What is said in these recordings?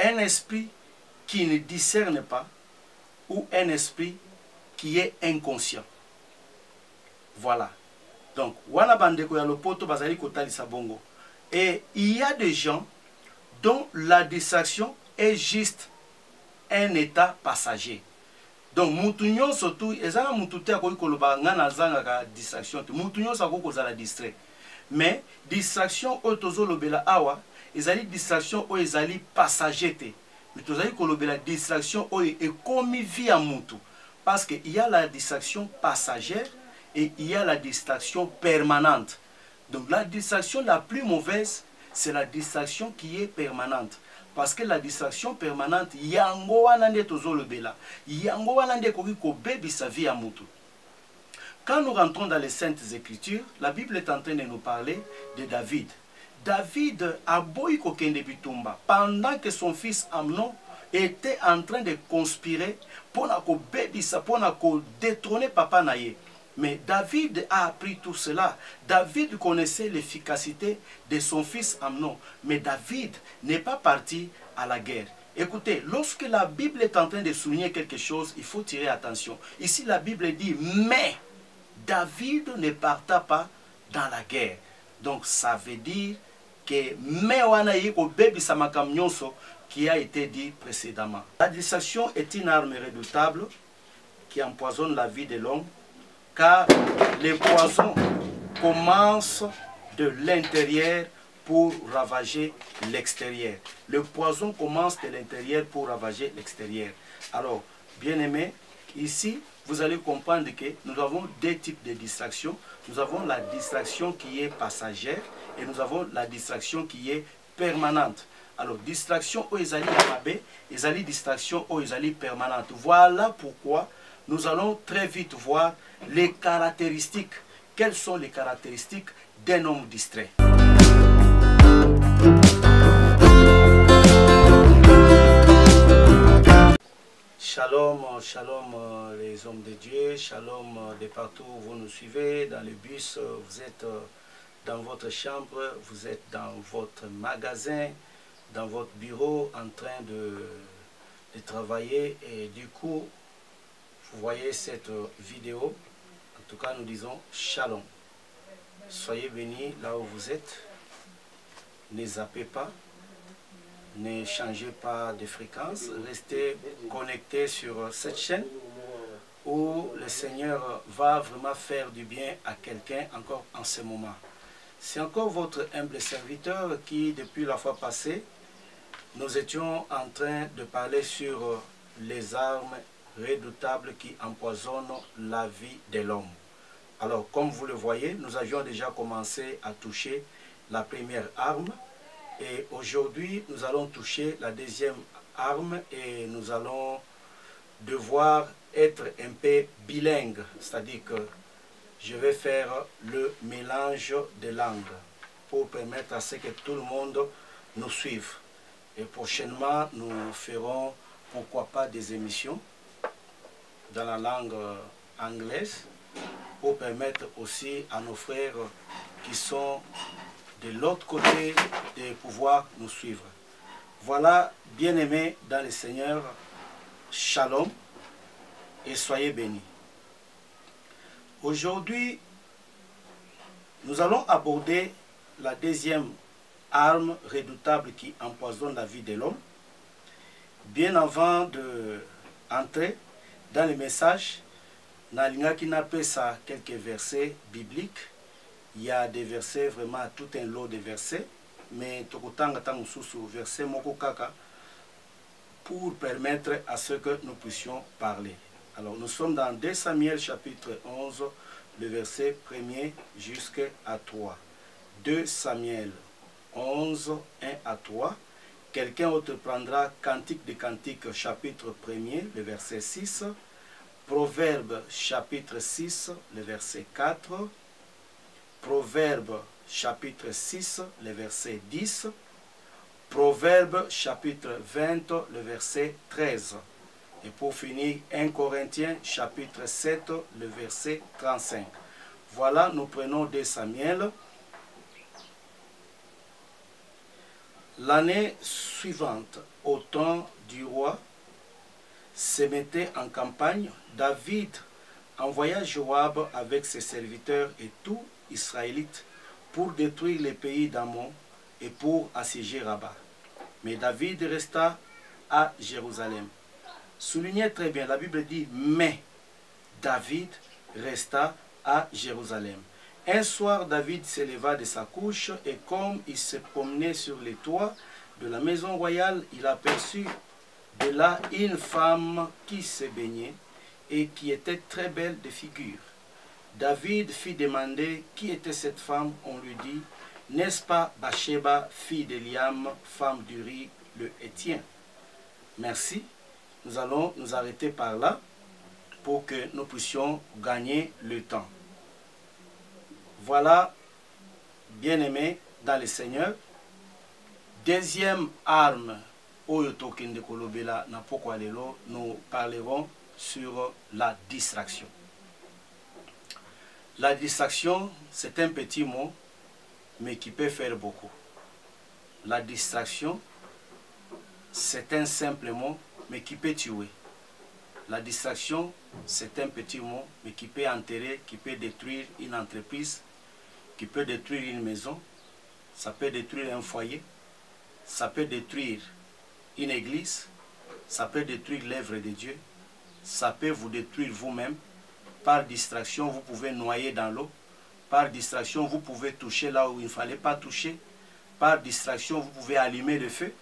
un esprit qui ne discerne pas ou un esprit qui est inconscient. Voilà. Donc, wana bandeko ya lopoto bazali kotalisa bongo. Et il y a des gens dont la distraction est juste un état passager. Donc, mutu nyonso tu ezana mutu te akoki koloba nga nazanga ka distraction te. Mutu nyonso akoki kozala distrait. Mais distraction oyo tozolobela awa ezali distraction oyo ezali passager te. Mais tozali kolobela distraction oyo ekomi vie ya mutu. Parce qu'il y a la distraction passagère et il y a la distraction permanente. Donc la distraction la plus mauvaise, c'est la distraction qui est permanente. Parce que la distraction permanente, yango wana nde tozolobela. Yango wana nde koki kobebisa vie ya mutu. Quand nous rentrons dans les Saintes Écritures, la Bible est en train de nous parler de David. David a boyi kokende bitumba pendant que son fils Amnon était en train de conspirer pour kobebisa, pour détrôner papa naye. Mais David a appris tout cela. David connaissait l'efficacité de son fils Amnon. Mais David n'est pas parti à la guerre. Écoutez, lorsque la Bible est en train de souligner quelque chose, il faut tirer attention. Ici, la Bible dit, mais David ne parta pas dans la guerre. Donc, ça veut dire que mais qui a été dit précédemment. La distraction est une arme redoutable qui empoisonne la vie de l'homme, car les poisons commencent de l'intérieur pour ravager l'extérieur. Le poison commence de l'intérieur pour ravager l'extérieur. Alors, bien aimé, ici, vous allez comprendre que nous avons deux types de distractions. Nous avons la distraction qui est passagère et nous avons la distraction qui est permanente. Alors, distraction au ezali yamabe, ezali distraction au ezali permanente. Voilà pourquoi nous allons très vite voir les caractéristiques. Quelles sont les caractéristiques d'un homme distrait? Shalom, shalom les hommes de Dieu, shalom de partout où vous nous suivez, dans le bus, vous êtes dans votre chambre, vous êtes dans votre magasin, dans votre bureau en train de travailler et du coup, vous voyez cette vidéo. En tout cas, nous disons shalom. Soyez bénis là où vous êtes. Ne zappez pas. Ne changez pas de fréquence. Restez connectés sur cette chaîne où le Seigneur va vraiment faire du bien à quelqu'un encore en ce moment. C'est encore votre humble serviteur qui, depuis la fois passée, nous étions en train de parler sur les armes redoutables qui empoisonnent la vie de l'homme. Alors, comme vous le voyez, nous avions déjà commencé à toucher la première arme. Et aujourd'hui, nous allons toucher la deuxième arme et nous allons devoir être un peu bilingue. C'est-à-dire que je vais faire le mélange des langues pour permettre à ce que tout le monde nous suive. Et prochainement, nous ferons, pourquoi pas, des émissions dans la langue anglaise pour permettre aussi à nos frères qui sont de l'autre côté de pouvoir nous suivre. Voilà, bien-aimés dans le Seigneur, shalom et soyez bénis. Aujourd'hui, nous allons aborder la deuxième arme redoutable qui empoisonne la vie de l'homme. Bien avant d'entrer dans le message, Nalingaki Napesa quelques versets bibliques. Il y a des versets, vraiment tout un lot de versets, mais Tokotanga Tangususu, verset Moko Kaka, pour permettre à ce que nous puissions parler. Alors nous sommes dans 2 Samuel chapitre 11, le verset 1er jusqu'à 3. 2 Samuel 11, 1 à 3. Quelqu'un autre prendra Cantique des Cantiques chapitre 1er, le verset 6. Proverbe chapitre 6, le verset 4. Proverbe chapitre 6, le verset 10. Proverbe chapitre 20, le verset 13. Et pour finir, 1 Corinthiens chapitre 7, le verset 35. Voilà, nous prenons 2 Samuel. L'année suivante, au temps du roi se mettait en campagne, David envoya Joab avec ses serviteurs et tout Israélite pour détruire les pays d'Ammon et pour assiéger Rabat. Mais David resta à Jérusalem. Soulignez très bien, la Bible dit « mais ». David resta à Jérusalem. Un soir, David s'éleva de sa couche et comme il se promenait sur les toits de la maison royale, il aperçut de là une femme qui se baignait et qui était très belle de figure. David fit demander qui était cette femme. On lui dit, n'est-ce pas Bathsheba, fille d'Eliam, femme d'Uri le Héthien? Merci. Nous allons nous arrêter par là pour que nous puissions gagner le temps. Voilà, bien-aimés dans le Seigneur, deuxième arme, nous parlerons sur la distraction. La distraction, c'est un petit mot, mais qui peut faire beaucoup. La distraction, c'est un simple mot, mais qui peut tuer. La distraction, c'est un petit mot, mais qui peut enterrer, qui peut détruire une entreprise, qui peut détruire une maison, ça peut détruire un foyer, ça peut détruire une église, ça peut détruire l'œuvre de Dieu, ça peut vous détruire vous-même. Par distraction, vous pouvez noyer dans l'eau. Par distraction, vous pouvez toucher là où il ne fallait pas toucher. Par distraction, vous pouvez allumer le feu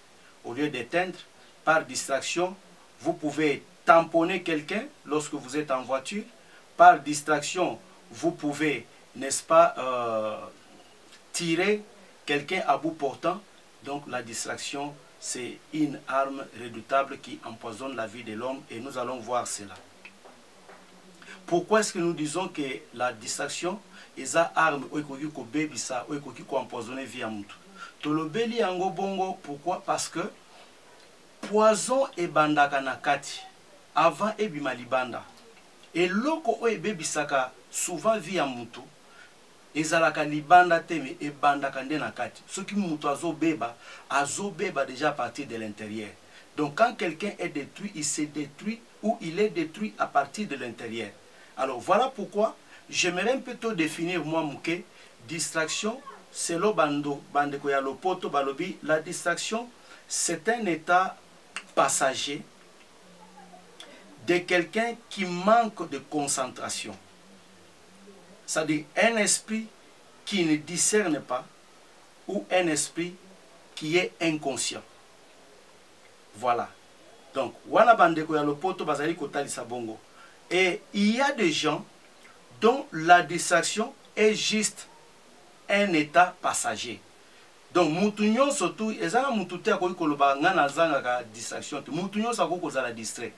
au lieu d'éteindre. Par distraction, vous pouvez tamponner quelqu'un lorsque vous êtes en voiture. Par distraction, vous pouvez, n'est-ce pas, tirer quelqu'un à bout portant. Donc la distraction, c'est une arme redoutable qui empoisonne la vie de l'homme et nous allons voir cela. Pourquoi est-ce que nous disons que la distraction est une arme qui peut empoisonner la vie de l'homme? Tolobeli yango bongo, pourquoi? Parce que poison et bandaka na kati avant ebima libanda. Et loko o ebebisaka souvent vie ya mutu ezalaka libanda te mais ebandaka nde na kati. Ce qui mutu azobeba déjà à partir de l'intérieur. Donc quand quelqu'un est détruit, il se détruit ou il est détruit à partir de l'intérieur. Alors voilà pourquoi j'aimerais plutôt définir moi mouké distraction. C'est le bando bandeko ya lopoto balobi. La distraction, c'est un état passager de quelqu'un qui manque de concentration. C'est-à-dire un esprit qui ne discerne pas ou un esprit qui est inconscient. Voilà. Donc, wana bandeko ya lopoto bazali kotalisa bongo. Et il y a des gens dont la distraction est juste un état passager. Donc, moutounyo surtout, ezana moutouté a koyi koloba ngana zanga ka distraction. Moutounyo sa koko zala distrait.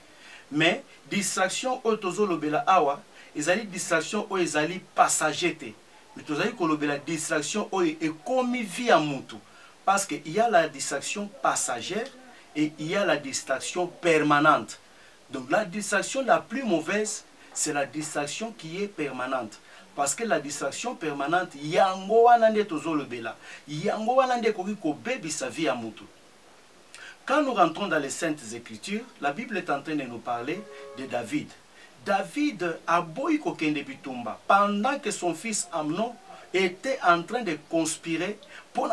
Mais distraction otozo lobela awa, ezali distraction o ezali passager te. Mais tozali kolobela distraction o e komi vie à moutou. Parce qu'il y a la distraction passagère et il y a la distraction permanente. Donc la distraction la plus mauvaise, c'est la distraction qui est permanente. Parce que la distraction permanente, yango wana nde tozolobela, yango wana nde koki kobebi sa vie à mutu. Quand nous rentrons dans les Saintes Écritures, la Bible est en train de nous parler de David. David a boyi kokende bitumba pendant que son fils Amnon était en train de conspirer pour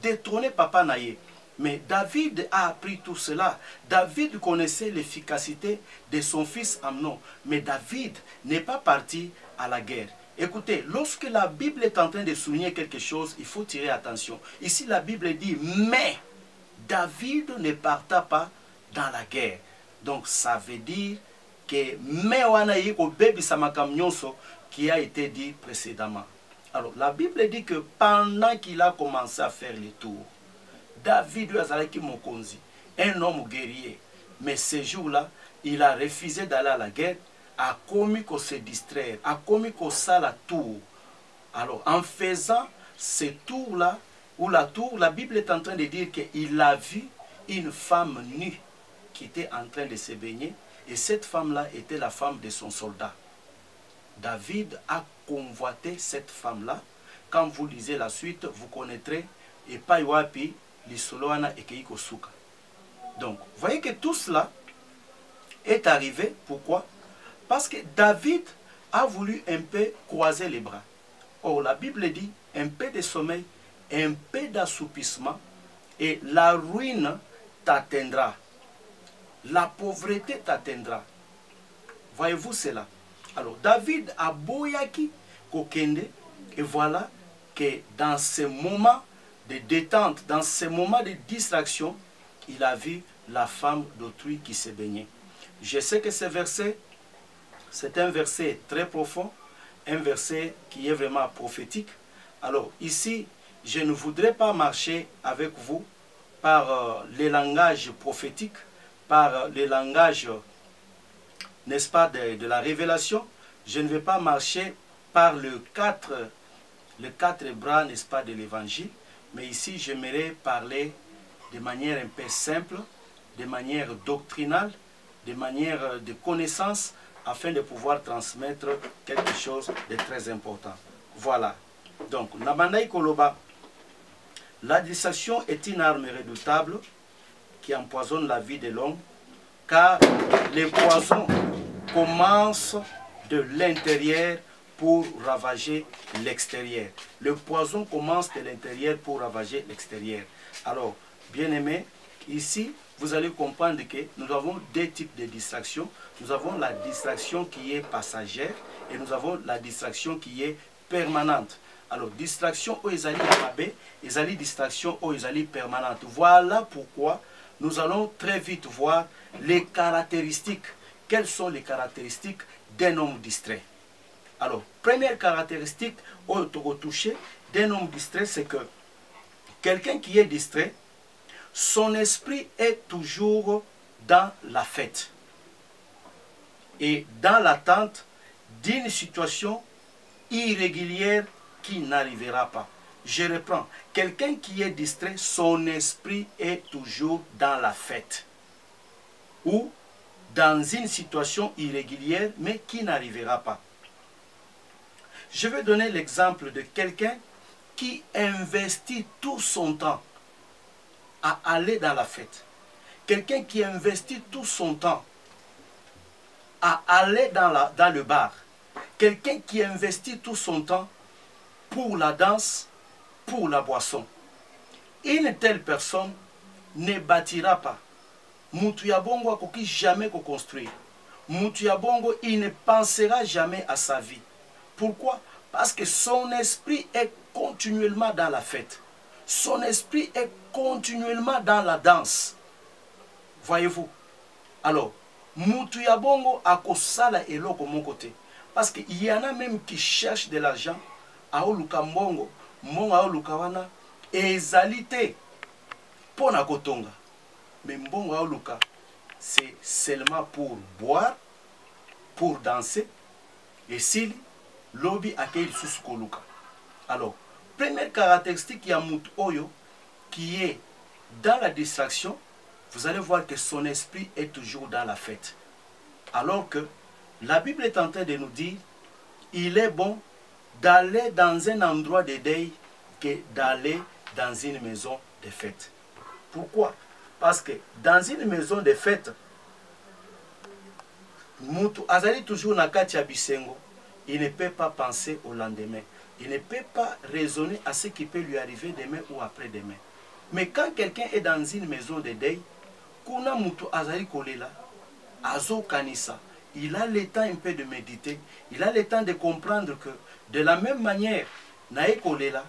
détrôner papa naye. Mais David a appris tout cela. David connaissait l'efficacité de son fils Amnon. Mais David n'est pas parti à la guerre. Écoutez, lorsque la Bible est en train de souligner quelque chose, il faut tirer attention. Ici, la Bible dit, mais David ne parta pas dans la guerre. Donc, ça veut dire que mais qui a été dit précédemment. Alors, la Bible dit que pendant qu'il a commencé à faire les tours, David Azalaki Mokonzi, un homme guerrier, mais ce jour-là, il a refusé d'aller à la guerre, a commis qu'on se distraire, a commis qu'on s'à la tour. Alors, en faisant ce tour-là, ou la tour, la Bible est en train de dire qu'il a vu une femme nue qui était en train de se baigner, et cette femme-là était la femme de son soldat. David a convoité cette femme-là. Quand vous lisez la suite, vous connaîtrez, et Paiwapi, lisolo wana ekei kosuka. Donc, vous voyez que tout cela est arrivé. Pourquoi? Parce que David a voulu un peu croiser les bras. Or, la Bible dit un peu de sommeil, un peu d'assoupissement, et la ruine t'atteindra. La pauvreté t'atteindra. Voyez-vous cela? Alors, David a boyaki kokende, et voilà que dans ces moments de détente, dans ces moments de distraction, il a vu la femme d'autrui qui se baignait. Je sais que ce verset, c'est un verset très profond, un verset qui est vraiment prophétique. Alors ici, je ne voudrais pas marcher avec vous par les langages prophétiques, par les langages, n'est-ce pas, de la révélation. Je ne vais pas marcher par les quatre bras, n'est-ce pas, de l'évangile. Mais ici, j'aimerais parler de manière un peu simple, de manière doctrinale, de manière de connaissance, afin de pouvoir transmettre quelque chose de très important. Voilà. Donc, Nabandaï Koloba, la distraction est une arme redoutable qui empoisonne la vie de l'homme, car les poisons commencent de l'intérieur pour ravager l'extérieur. Le poison commence de l'intérieur pour ravager l'extérieur. Alors, bien-aimés, ici, vous allez comprendre que nous avons deux types de distractions. Nous avons la distraction qui est passagère et nous avons la distraction qui est permanente. Alors, distraction au ezali abe, ezali distraction au ezali permanente. Voilà pourquoi nous allons très vite voir les caractéristiques. Quelles sont les caractéristiques d'un homme distrait? Alors, première caractéristique au toucher d'un homme distrait, c'est que quelqu'un qui est distrait, son esprit est toujours dans la fête et dans l'attente d'une situation irrégulière qui n'arrivera pas. Je reprends. Quelqu'un qui est distrait, son esprit est toujours dans la fête ou dans une situation irrégulière mais qui n'arrivera pas. Je vais donner l'exemple de quelqu'un qui investit tout son temps à aller dans la fête. Quelqu'un qui investit tout son temps à aller dans le bar. Quelqu'un qui investit tout son temps pour la danse, pour la boisson. Une telle personne ne bâtira pas. Mutu ya bongo akoki jamais construire. Mutu ya bongo, il ne pensera jamais à sa vie. Pourquoi? Parce que son esprit est continuellement dans la fête. Son esprit est continuellement dans la danse. Voyez-vous? Alors, mutu ya bongo akosala eloko mon côté. Parce qu'il y en a même qui cherchent de l'argent à oluka mbongo, mbongo a oluka wana ezalité pour na kotonga. Mais mbongo a oluka, c'est seulement pour boire, pour danser, et s'il lobby accueille sous koluka. Alors, première caractéristique il y a mutu oyo qui est dans la distraction. Vous allez voir que son esprit est toujours dans la fête. Alors que la Bible est en train de nous dire, il est bon d'aller dans un endroit de deuil que d'aller dans une maison de fête. Pourquoi? Parce que dans une maison de fête, mutu azali toujours na kati ya bisengo, il ne peut pas penser au lendemain. Il ne peut pas raisonner à ce qui peut lui arriver demain ou après-demain. Mais quand quelqu'un est dans une maison de deuil, kuna mutu azali kolela, azo kanisa, il a le temps un peu de méditer, il a le temps de comprendre que de la même manière, nae kolela,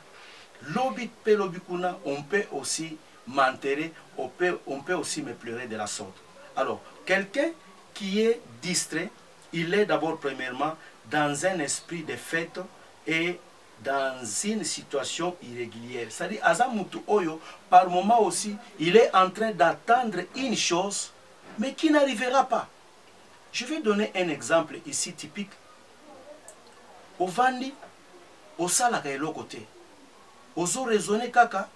lobi pe lobi kuna, on peut aussi m'enterrer, on peut aussi me pleurer de la sorte. Alors, quelqu'un qui est distrait, il est d'abord premièrement dans un esprit de fête et dans une situation irrégulière. C'est-à-dire, Azamutu Oyo, par moment aussi, il est en train d'attendre une chose, mais qui n'arrivera pas. Je vais donner un exemple ici typique. Au Vandi, au Salaka et l'autre côté, aux raisonner kaka,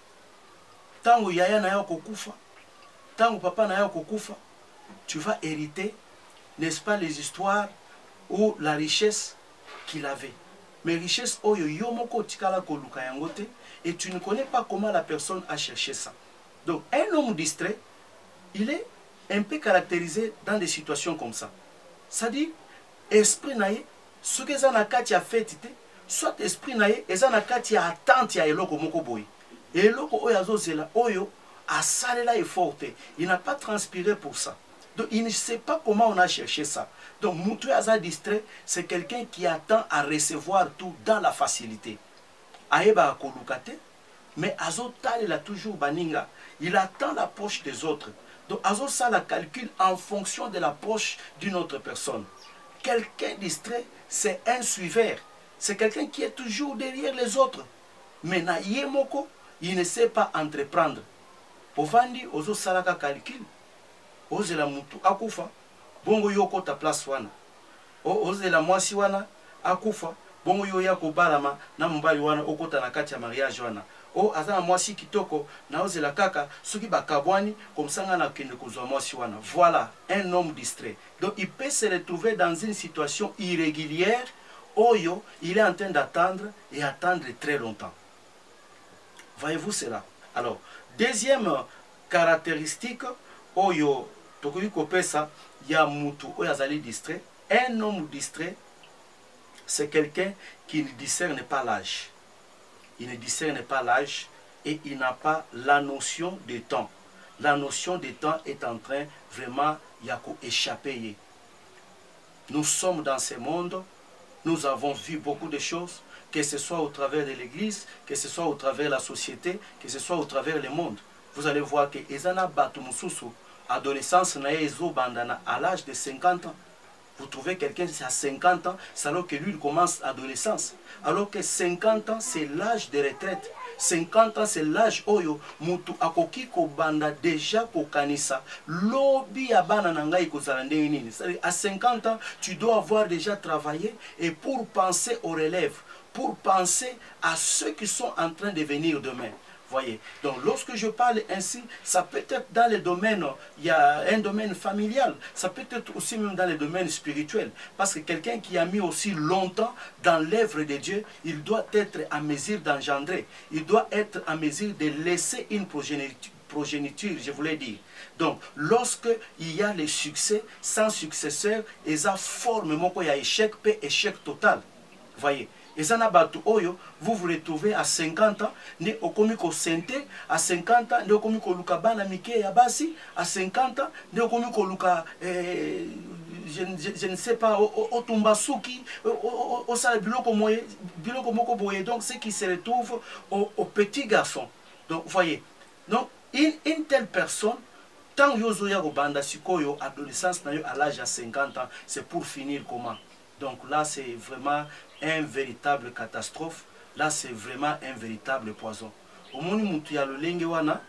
tango yaya na yo kokufa, tango papa na yo kokufa, tu vas hériter, n'est-ce pas, les histoires ou la richesse qu'il avait. Mais richesse oyo yomoko tikala koluka yangote, et tu ne connais pas comment la personne a cherché ça. Donc un homme distrait, il est un peu caractérisé dans des situations comme ça. C'est-à-dire, esprit naïe, ce que ça n'a qu'à fait, soit esprit naïe, et ça n'a qu'à attendre à eloko moko boy. Et eloko oyazo zela, oyo, a salela est forte. Il n'a pas transpiré pour ça. Donc il ne sait pas comment on a cherché ça. Donc Moutou Aza distrait, c'est quelqu'un qui attend à recevoir tout dans la facilité. Aeba akolukate, mais Azo Tal il a toujours baninga. Il attend la poche des autres. Donc Azo ça la calcule en fonction de la poche d'une autre personne. Quelqu'un distrait, c'est un suiveur. C'est quelqu'un qui est toujours derrière les autres. Mais na yemoko, il ne sait pas entreprendre. Ovandi ozo salaka calcul. Ozela mutu akufa. Bongo yoko ta place wana. Ozela mwasi wana akufa. Bongo yo ya kobalama na mbali wana okota na kati ya mariage wana. Azana mwasi kitoko na ozela kaka soki bakabwani comme ça nga na kende kozwa mwasi wana. Voilà un homme distrait. Donc il peut se retrouver dans une situation irrégulière. Oyo, il est en train d'attendre et attendre très longtemps. Voyez-vous cela? Alors, deuxième caractéristique, Oyo, Tokoyi Kopesa, ya mutu oyazali distrait. Un homme distrait, c'est quelqu'un qui ne discerne pas l'âge. Il ne discerne pas l'âge et il n'a pas la notion de temps. La notion de temps est en train vraiment yako échapper. Nous sommes dans ce monde. Nous avons vu beaucoup de choses, que ce soit au travers de l'église, que ce soit au travers de la société, que ce soit au travers du monde. Vous allez voir que Ezana Batumususu, adolescence bandana à l'âge de 50 ans. Vous trouvez quelqu'un qui a 50 ans, c'est alors que lui il commence l'adolescence. Alors que 50 ans, c'est l'âge de retraite. 50 ans, c'est l'âge oyo mutu akoki ko banda déjà ko kanisa lobi abana nangai ko zalande nini. À 50 ans, tu dois avoir déjà travaillé et pour penser aux relèves, pour penser à ceux qui sont en train de venir demain. Voyez. Donc lorsque je parle ainsi, ça peut être dans les domaines, il y a un domaine familial, ça peut être aussi même dans les domaines spirituels. Parce que quelqu'un qui a mis aussi longtemps dans l'œuvre de Dieu, il doit être à mesure d'engendrer, il doit être à mesure de laisser une progéniture, je voulais dire. Donc, lorsque il y a les succès, sans successeur, et ça forme il y a échec, peut échec total. Voyez. Et ça n'a oyo, vous vous retrouvez à 50 ans, ne okomiko sente, à 50 ans, ne okomiko luka bana mike yabasi, à 50 ans, ne okomiko luka, je ne sais pas, otumbasuki, osala biloko moko boye, donc ce qui se retrouve au petit garçon. Donc, voyez, donc, une telle personne, tant yozo ya banda sikoyo, adolescence à l'âge de 50 ans, c'est pour finir comment? Donc là, c'est vraiment un véritable catastrophe. Là, c'est vraiment un véritable poison. Au moment où il y a le lengewana,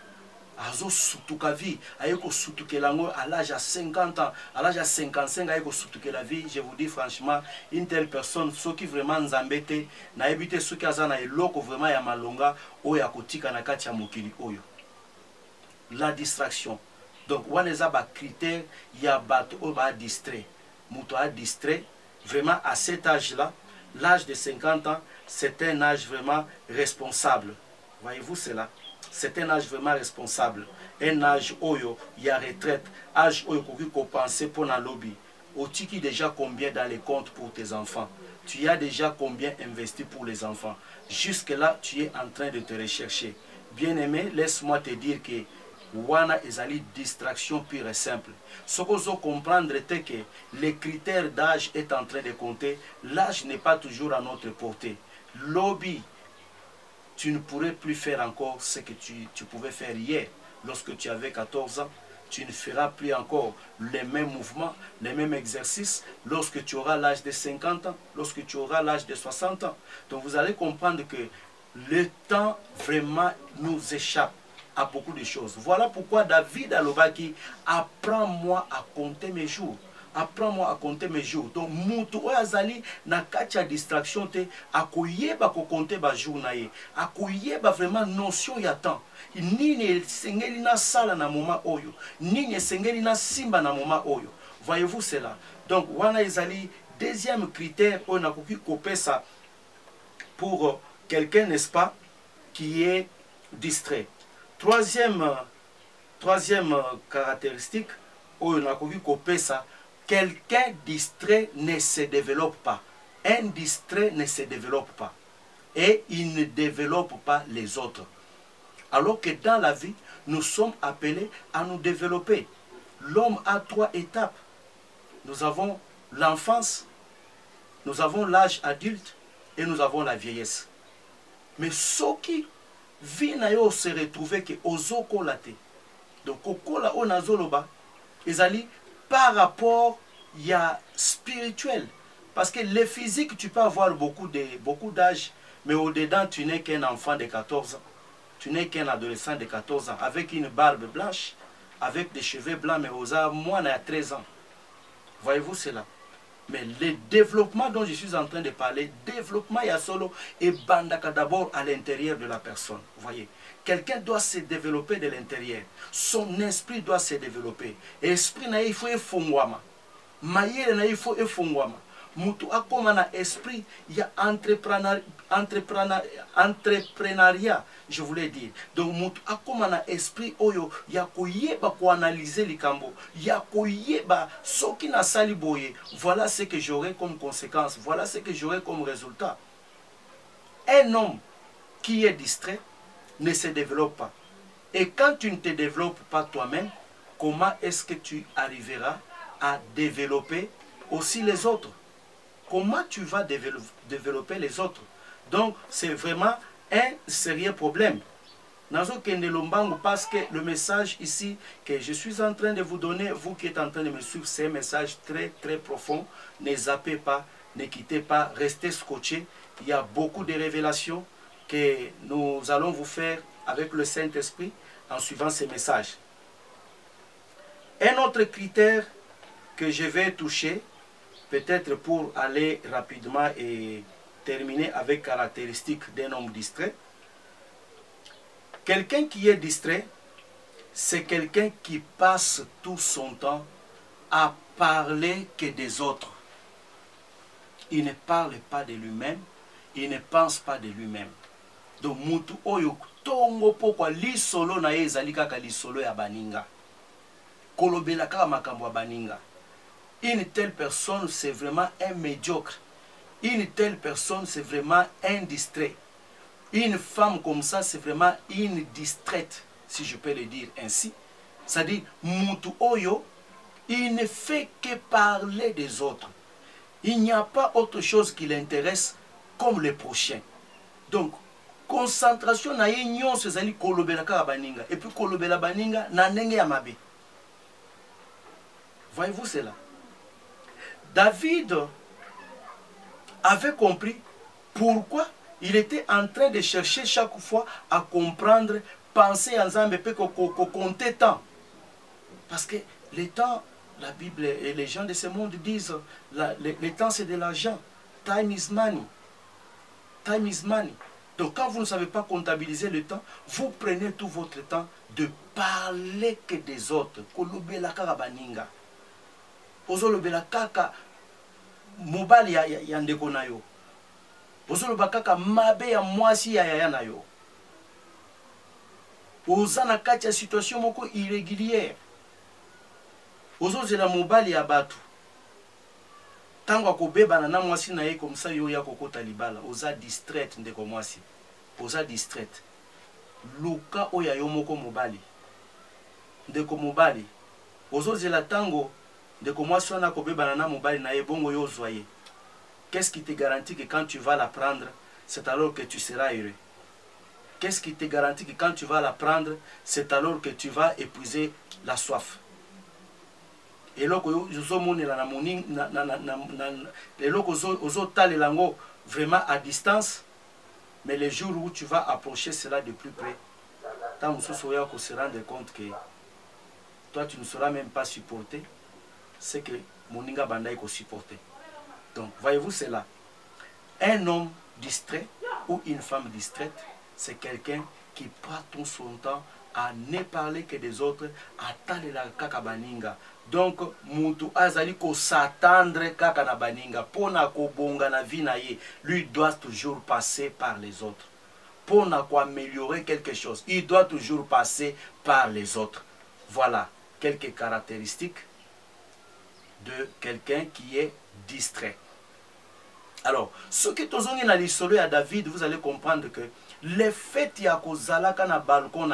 azo sutuka vie, ayeko sutuke lango à l'âge de 50 ans, à l'âge de 55 ayeko sutuke la vie, je vous dis franchement, une telle personne, ceux qui vraiment nzambete, na ebite ceux qui azana eloko vraiment ya malonga, oya kotika na kati ya mokili oyo. La distraction. Donc, waneza ba critère, ya bato o ba distrait. Muto a distrait. Vraiment, à cet âge-là, l'âge de 50 ans, c'est un âge vraiment responsable. Voyez-vous cela? C'est un âge vraiment responsable. Un âge où il y a retraite. Âge où il faut penser pour un lobby. Tu as déjà combien dans les comptes pour tes enfants? Tu as déjà combien investi pour les enfants? Jusque-là, tu es en train de te rechercher. Bien-aimé, laisse-moi te dire que wana ezali distraction pure et simple. Ce que vous comprendre est que les critères d'âge est en train de compter. L'âge n'est pas toujours à notre portée. Lobby, tu ne pourrais plus faire encore ce que tu pouvais faire hier. Lorsque tu avais 14 ans, tu ne feras plus encore les mêmes mouvements, les mêmes exercices lorsque tu auras l'âge de 50 ans, lorsque tu auras l'âge de 60 ans. Donc vous allez comprendre que le temps vraiment nous échappe à beaucoup de choses. Voilà pourquoi David Alobaki, apprends-moi à compter mes jours. Apprends-moi à compter mes jours. Donc, mutu oazali na kacha distraction te, akoyeba ko compter ba jour na ye. Akoyeba vraiment notion ya temps. Nini sengeli na sala na moment oyo. Nini sengeli na simba na moment oyo. Voyez-vous cela? Donc, wana ezali deuxième critère on a kopé ça pour quelqu'un, n'est-ce pas, qui est distrait. Troisième Troisième caractéristique, on a vu ça, quelqu'un distrait ne se développe pas. Un distrait ne se développe pas. Et il ne développe pas les autres. Alors que dans la vie, nous sommes appelés à nous développer. L'homme a 3 étapes. Nous avons l'enfance, nous avons l'âge adulte et nous avons la vieillesse. Mais ceux qui vivent se retrouver que ozo kolate. Donc kokola onazoloba, ezali par rapport ya spirituel. Parce que le physique, tu peux avoir beaucoup d'âge, mais au-dedans, tu n'es qu'un enfant de 14 ans. Tu n'es qu'un adolescent de 14 ans, avec une barbe blanche, avec des cheveux blancs, mais aux moi, on a 13 ans. Voyez-vous cela? Mais le développement dont je suis en train de parler, développement il y a solo et bandaka d'abord à l'intérieur de la personne. Vous voyez, quelqu'un doit se développer de l'intérieur. Son esprit doit se développer. Esprit na il faut efongwama. Mayele na il faut efongwama. Mutu akoma na esprit, il y a entrepreneuriat, je voulais dire. Donc mutu akoma na esprit oyo, il y a koyeba ko analyser likambo, il y a koyeba soki na sali boye. Voilà ce que j'aurai comme conséquence, voilà ce que j'aurai comme résultat. Un homme qui est distrait ne se développe pas. Et quand tu ne te développes pas toi-même, comment est-ce que tu arriveras à développer aussi les autres? Comment tu vas développer les autres? Donc, c'est vraiment un sérieux problème. Nazo Kende Lombango, parce que le message ici que je suis en train de vous donner, vous qui êtes en train de me suivre, c'est un message très très profond. Ne zappez pas, ne quittez pas, restez scotchés. Il y a beaucoup de révélations que nous allons vous faire avec le Saint-Esprit en suivant ces messages. Un autre critère que je vais toucher, peut-être pour aller rapidement et terminer avec caractéristiques d'un homme distrait. Quelqu'un qui est distrait, c'est quelqu'un qui passe tout son temps à parler que des autres. Il ne parle pas de lui-même, il ne pense pas de lui-même. Donc, mutu oyo tongo pokwa li solo na ye ezali kaka li solo ya baninga. Kolobela kaka makambo ya baninga. Une telle personne, c'est vraiment un médiocre. Une telle personne, c'est vraiment un distrait. Une femme comme ça, c'est vraiment une distraite, si je peux le dire ainsi. C'est-à-dire, mutu oyo, il ne fait que parler des autres. Il n'y a pas autre chose qui l'intéresse comme les prochains. Donc, concentration na ye nyonso ezali kolobela kaka baninga. Et puis kolobela baninga na ndenge ya mabe. Voyez-vous cela? David avait compris pourquoi il était en train de chercher chaque fois à comprendre, penser ensemble, et compter temps. Parce que le temps, la Bible et les gens de ce monde disent, le temps c'est de l'argent. Time is money. Time is money. Donc quand vous ne savez pas comptabiliser le temps, vous prenez tout votre temps de parler que des autres. Kolobela kaka baninga. Ozolobela kaka mobali ya ndeko na yo. Ozoloba kaka mabe ya mwasi ya yaya na yo. Oza na kati ya situation moko irrégulière. Ozozela mobali ya batu. Tango akobebana na mwasi na ye comme ça yo ya kokota libala. Oza distraite ndeko mwasi. Oza distraite. Luka oya yo moko mobali. Ndeko mobali. Ozozela tango ndeko mwasi wana kobebana na mobali na ye bongo yo zoye. Qu'est-ce qui te garantit que quand tu vas la prendre, c'est alors que tu seras heureux? Qu'est-ce qui te garantit que quand tu vas la prendre, c'est alors que tu vas épuiser la soif? Et là, vraiment à distance, mais le jour où tu vas approcher cela de plus près, tu se rendre compte que toi tu ne sauras même pas supporter ce que Moninga Bandaï peut supporter. Donc, voyez-vous cela. Un homme distrait ou une femme distraite, c'est quelqu'un qui prend tout son temps à ne parler que des autres, à taler la kakabaninga. Donc, mutu azali ko s'attendre kaka baninga. Pona ko bonga na vie na ye, lui doit toujours passer par les autres. Pona ko améliorer quelque chose, il doit toujours passer par les autres. Voilà quelques caractéristiques de quelqu'un qui est distrait. Alors, ce qui est aujourd'hui dans l'histoire à David, vous allez comprendre que le fait qu'il y a un balcon,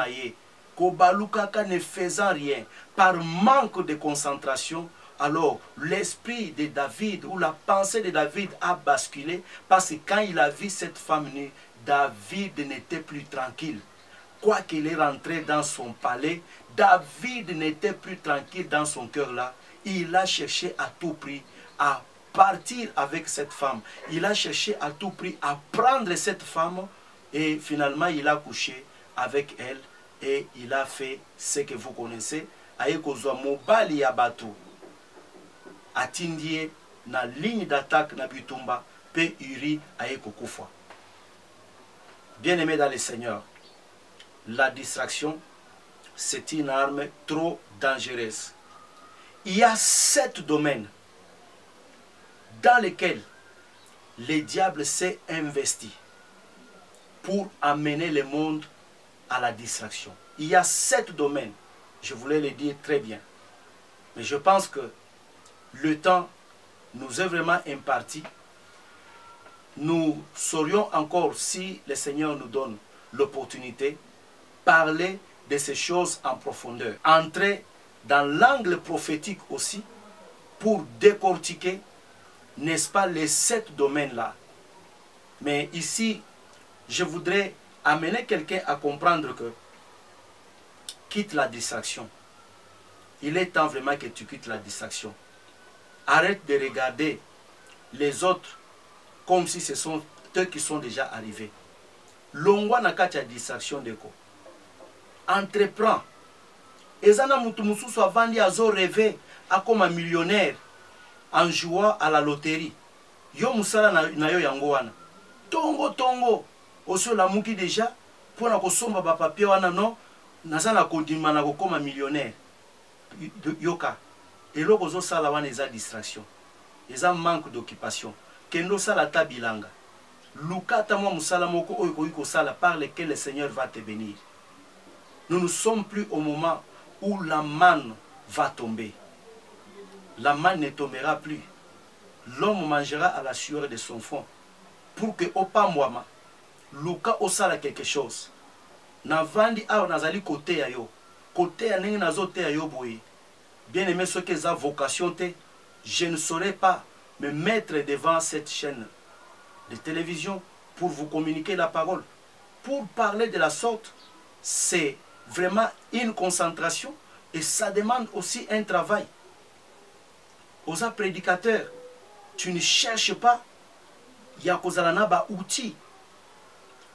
Kobalukaka ne faisant rien, par manque de concentration, alors l'esprit de David ou la pensée de David a basculé parce que quand il a vu cette femme nue, David n'était plus tranquille. Quoi qu'il est rentré dans son palais, David n'était plus tranquille dans son cœur là. Il a cherché à tout prix à partir avec cette femme. Il a cherché à tout prix à prendre cette femme et finalement il a couché avec elle et il a fait ce que vous connaissez. Ayekozwa mobali ya bato atindie na ligne d'attaque na bitumba pe Uri ayekokufa. Bien-aimé dans le Seigneur, la distraction, c'est une arme trop dangereuse. Il y a 7 domaines dans lesquels le diable s'est investi pour amener le monde à la distraction. Il y a 7 domaines, je voulais le dire très bien. Mais je pense que le temps nous est vraiment imparti. Nous saurions encore, si le Seigneur nous donne l'opportunité, parler de ces choses en profondeur. Entrer dans l'angle prophétique aussi pour décortiquer, n'est-ce pas, les 7 domaines-là. Mais ici, je voudrais amener quelqu'un à comprendre que quitte la distraction. Il est temps vraiment que tu quittes la distraction. Arrête de regarder les autres comme si ce sont eux qui sont déjà arrivés. Longwa na kati ya distraction deko. Entreprends. Ezana mutu mususu avandi azo rêver à comme un millionnaire en jouant à la loterie. Yo musala na yo yango wana. Tongo tongo. Oso la muki déjà pour na kosomba ba papier wana non. Nazana kondima na comme un millionnaire. Yoka. Et là ozo sala wana eza distraction. Eza manque d'occupation. Kendo sala tabilanga. Lukata mo musala moko oyo koyi sala par lequel le Seigneur va te bénir. Nous ne sommes plus au moment où la manne va tomber. La manne ne tombera plus. L'homme mangera à la sueur de son front. Pour que opa mwama, luka osala quelque chose. Navandi awa nazali côté ya yo. Côté ya nenge nazote ya yo boye. Bien aimé ceux qui ont vocation te, je ne saurais pas me mettre devant cette chaîne de télévision pour vous communiquer la parole. Pour parler de la sorte, c'est vraiment une concentration et ça demande aussi un travail. Aux prédicateurs, tu ne cherches pas, il y a ba outil.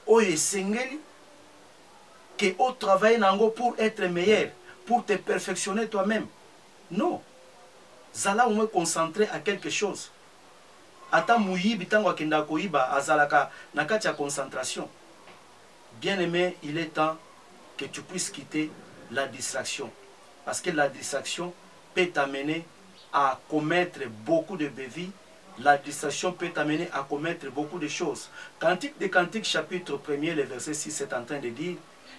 Oye sengeli, que au travail nango pour être meilleur, pour te perfectionner toi-même. Non. Zala au moins concentré à quelque chose. Ata muyibi tango akenda koyiba azalaka nakati ya concentration. Bien aimé, il est temps que tu puisses quitter la distraction. Parce que la distraction peut t'amener à commettre beaucoup de bévies. La distraction peut t'amener à commettre beaucoup de choses. Cantique des Cantiques, chapitre 1er, le verset 6 est en train de dire: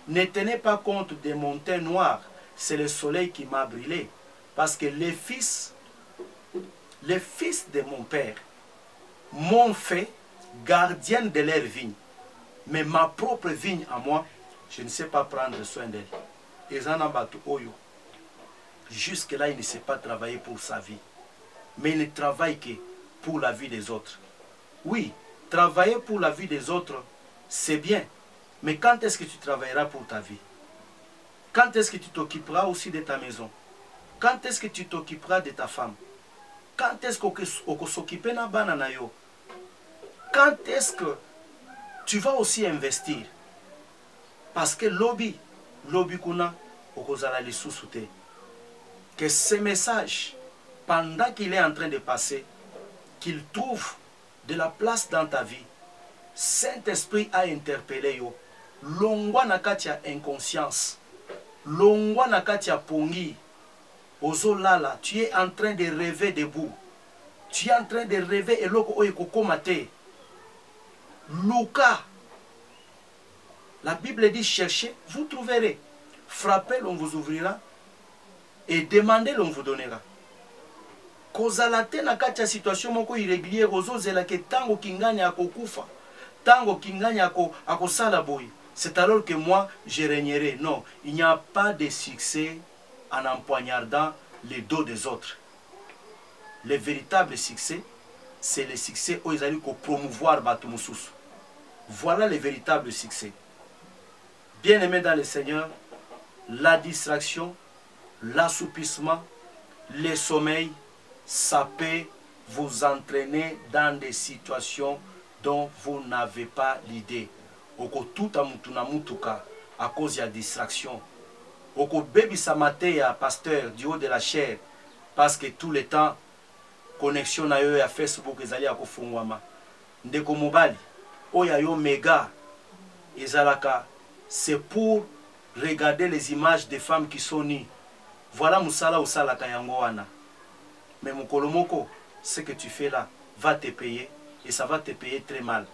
ne tenez pas compte des montagnes noires, c'est le soleil qui m'a brûlé. Parce que les fils de mon père m'ont fait gardienne de leur vigne. Mais ma propre vigne à moi, je ne sais pas prendre soin d'elle. Et jusque-là, il ne sait pas travailler pour sa vie. Mais il ne travaille que pour la vie des autres. Oui, travailler pour la vie des autres, c'est bien. Mais quand est-ce que tu travailleras pour ta vie? Quand est-ce que tu t'occuperas aussi de ta maison? Quand est-ce que tu t'occuperas de ta femme? Quand est-ce que s'occuper na banana yo? Quand est-ce que tu vas aussi investir? Parce que lobby kuna okozala lisusu te. Que ce message, pendant qu'il est en train de passer, qu'il trouve de la place dans ta vie, Saint-Esprit a interpellé yo. Longwa nakatia inconscience. Longwa nakatia pongi. Ozolala, tu es en train de rêver debout. Tu es en train de rêver et loko oyeko komate. Luka. La Bible dit cherchez, vous trouverez. Frappez, on vous ouvrira. et demandez, l'on vous donnera. Kozala te na kati ya situation moko irrégulière ozozela ke tango kingani akokufa, tango kingani akosala boye, c'est alors que moi je régnerai. Non, il n'y a pas de succès en empoignardant les dos des autres. Le véritable succès, c'est le succès où ils allaient promouvoir Batou Moussous. Voilà le véritable succès. Bien-aimés dans le Seigneur, la distraction, l'assoupissement, le sommeil, ça peut vous entraîner dans des situations dont vous n'avez pas l'idée. Oko tout amutuna mutuka à cause de la distraction. Oko baby samate ya pasteur du haut de la chair parce que tout le temps connexion na yo ya Facebook ezali ya kofungwama. Ndeko mobali oya yo mega ezalaka, c'est pour regarder les images des femmes qui sont nues. Voilà musala usalaka yango wana. Mais mon kolomoko, ce que tu fais là va te payer et ça va te payer très mal.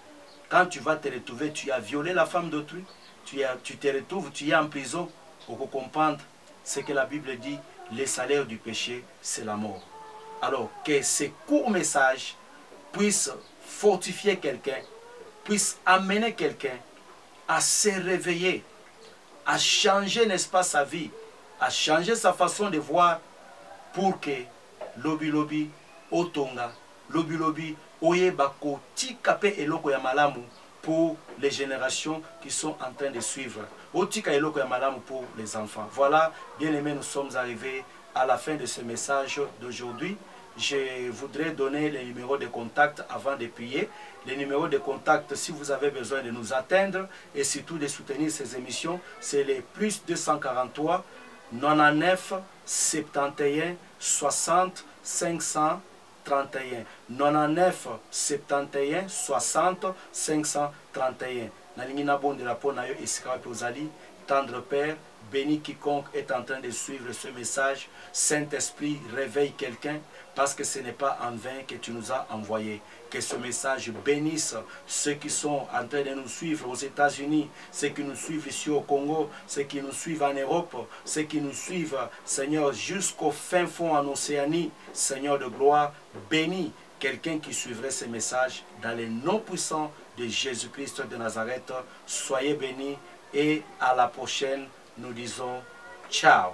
Quand tu vas te retrouver, tu as violé la femme d'autrui, tu te retrouves, tu es en prison. Pour comprendre ce que la Bible dit, le salaire du péché, c'est la mort. Alors que ces courts messages puissent fortifier quelqu'un, puissent amener quelqu'un à se réveiller, à changer, n'est-ce pas, sa vie, à changer sa façon de voir pour que lobi otonga lobi oyeba kotika pe eloko ya malamu pour les générations qui sont en train de suivre, otika eloko ya malamu pour les enfants. Voilà, bien aimés, nous sommes arrivés à la fin de ce message d'aujourd'hui. Je voudrais donner les numéros de contact avant de prier. Les numéros de contact, si vous avez besoin de nous atteindre et surtout de soutenir ces émissions, c'est les plus 243 99 71 60 531 99 71 60 531. Nalingina bon de la ponayo esika pozali. Tendre Père, bénis quiconque est en train de suivre ce message. Saint-Esprit, réveille quelqu'un parce que ce n'est pas en vain que tu nous as envoyés. Que ce message bénisse ceux qui sont en train de nous suivre aux États-Unis, ceux qui nous suivent ici au Congo, ceux qui nous suivent en Europe, ceux qui nous suivent, Seigneur, jusqu'au fin fond en Océanie. Seigneur de gloire, bénis quelqu'un qui suivrait ce message dans les noms puissants de Jésus-Christ de Nazareth. Soyez bénis et à la prochaine, nous disons ciao.